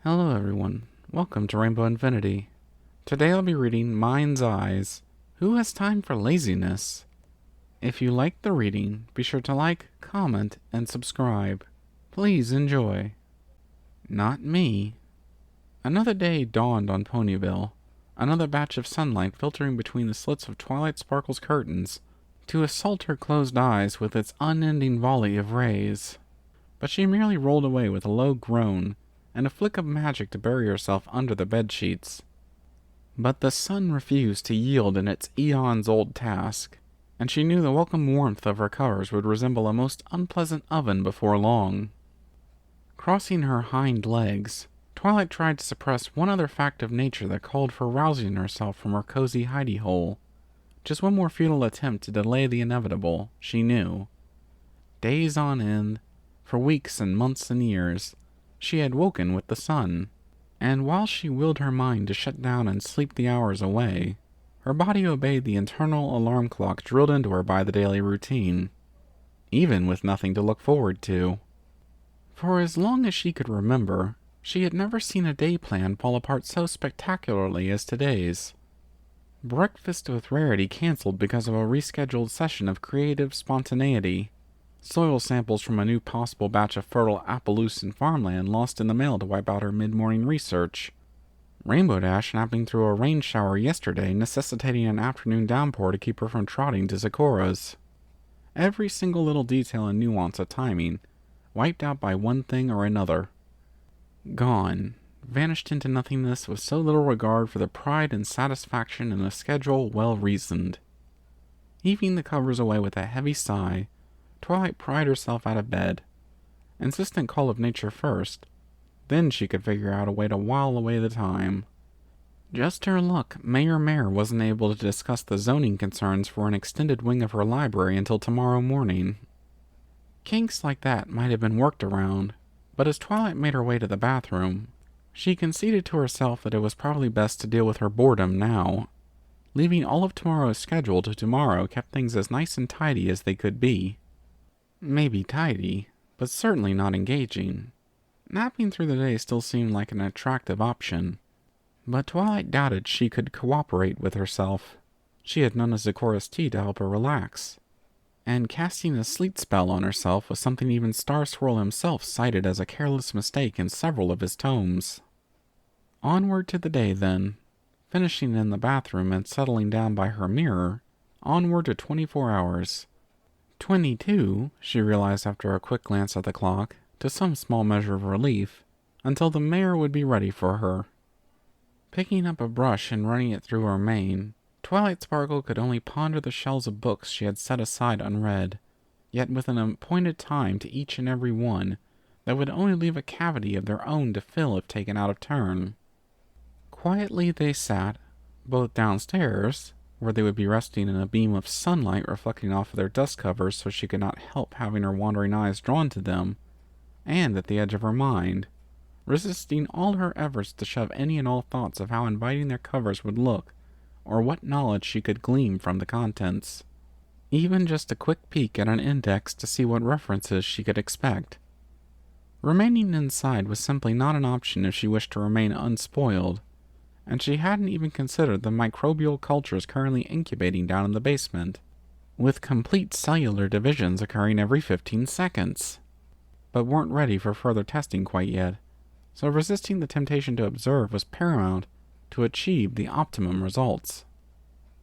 Hello everyone, welcome to Rainbow Infinity. Today I'll be reading Mind's Eyes. Who has time for laziness? If you like the reading, be sure to like, comment, and subscribe. Please enjoy. Not me. Another day dawned on Ponyville, another batch of sunlight filtering between the slits of Twilight Sparkle's curtains to assault her closed eyes with its unending volley of rays. But she merely rolled away with a low groan and a flick of magic to bury herself under the bedsheets. But the sun refused to yield in its eons-old task, and she knew the welcome warmth of her covers would resemble a most unpleasant oven before long. Crossing her hind legs, Twilight tried to suppress one other fact of nature that called for rousing herself from her cozy hidey-hole. Just one more futile attempt to delay the inevitable, she knew. Days on end, for weeks and months and years, she had woken with the sun, and while she willed her mind to shut down and sleep the hours away, her body obeyed the internal alarm clock drilled into her by the daily routine, even with nothing to look forward to. For as long as she could remember, she had never seen a day plan fall apart so spectacularly as today's. Breakfast with Rarity canceled because of a rescheduled session of creative spontaneity. Soil samples from a new possible batch of fertile Appaloosan farmland lost in the mail to wipe out her mid-morning research. Rainbow Dash napping through a rain shower yesterday, necessitating an afternoon downpour to keep her from trotting to Sakura's. Every single little detail and nuance of timing, wiped out by one thing or another. Gone, vanished into nothingness with so little regard for the pride and satisfaction in a schedule well-reasoned. Heaving the covers away with a heavy sigh, Twilight pried herself out of bed. Insistent call of nature first, then she could figure out a way to while away the time. Just her luck, Mayor Mare wasn't able to discuss the zoning concerns for an extended wing of her library until tomorrow morning. Kinks like that might have been worked around, but as Twilight made her way to the bathroom, she conceded to herself that it was probably best to deal with her boredom now. Leaving all of tomorrow's schedule to tomorrow kept things as nice and tidy as they could be. Maybe tidy, but certainly not engaging. Napping through the day still seemed like an attractive option, but Twilight doubted she could cooperate with herself. She had none of Sakura's tea to help her relax, and casting a sleep spell on herself was something even Star Swirl himself cited as a careless mistake in several of his tomes. Onward to the day, then. Finishing in the bathroom and settling down by her mirror, onward to 24 hours. 22, she realized after a quick glance at the clock, to some small measure of relief, until the mayor would be ready for her. Picking up a brush and running it through her mane, Twilight Sparkle could only ponder the shelves of books she had set aside unread, yet with an appointed time to each and every one that would only leave a cavity of their own to fill if taken out of turn. Quietly they sat, both downstairs, where they would be resting in a beam of sunlight reflecting off of their dust covers so she could not help having her wandering eyes drawn to them, and at the edge of her mind, resisting all her efforts to shove any and all thoughts of how inviting their covers would look, or what knowledge she could glean from the contents. Even just a quick peek at an index to see what references she could expect. Remaining inside was simply not an option if she wished to remain unspoiled, and she hadn't even considered the microbial cultures currently incubating down in the basement, with complete cellular divisions occurring every 15 seconds. But weren't ready for further testing quite yet, so resisting the temptation to observe was paramount to achieve the optimum results.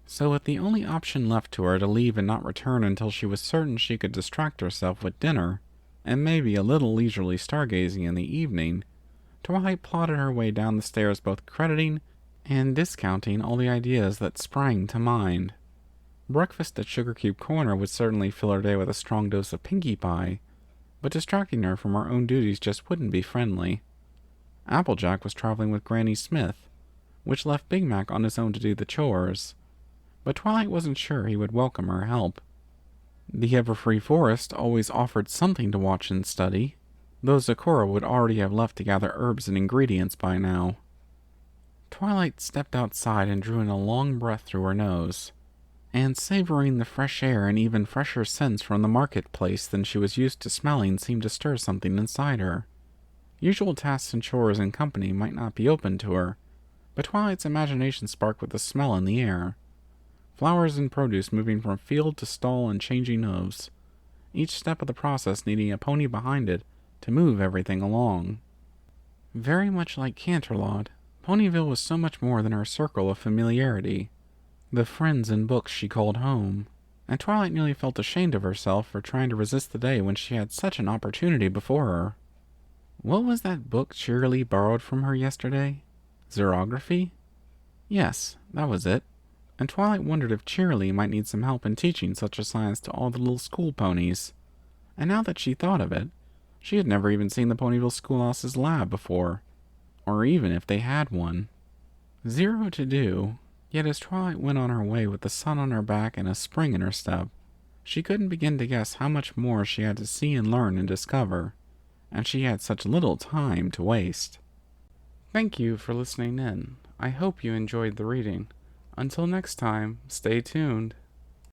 So with the only option left to her to leave and not return until she was certain she could distract herself with dinner, and maybe a little leisurely stargazing in the evening, Twilight plodded her way down the stairs, both crediting and discounting all the ideas that sprang to mind. Breakfast at Sugar Cube Corner would certainly fill her day with a strong dose of Pinkie Pie, but distracting her from her own duties just wouldn't be friendly. Applejack was traveling with Granny Smith, which left Big Mac on his own to do the chores, but Twilight wasn't sure he would welcome her help. The Everfree Forest always offered something to watch and study, though Sakura would already have left to gather herbs and ingredients by now. Twilight stepped outside and drew in a long breath through her nose, and savoring the fresh air and even fresher scents from the marketplace than she was used to smelling seemed to stir something inside her. Usual tasks and chores and company might not be open to her, but Twilight's imagination sparked with the smell in the air. Flowers and produce moving from field to stall and changing hooves, each step of the process needing a pony behind it to move everything along. Very much like Canterlot, Ponyville was so much more than her circle of familiarity, the friends and books she called home, and Twilight nearly felt ashamed of herself for trying to resist the day when she had such an opportunity before her. What was that book Cheerily borrowed from her yesterday? Xerography? Yes, that was it. And Twilight wondered if Cheerily might need some help in teaching such a science to all the little school ponies. And now that she thought of it, she had never even seen the Ponyville Schoolhouse's lab before, or even if they had one. Zero to do, yet as Twilight went on her way with the sun on her back and a spring in her step, she couldn't begin to guess how much more she had to see and learn and discover, and she had such little time to waste. Thank you for listening in. I hope you enjoyed the reading. Until next time, stay tuned.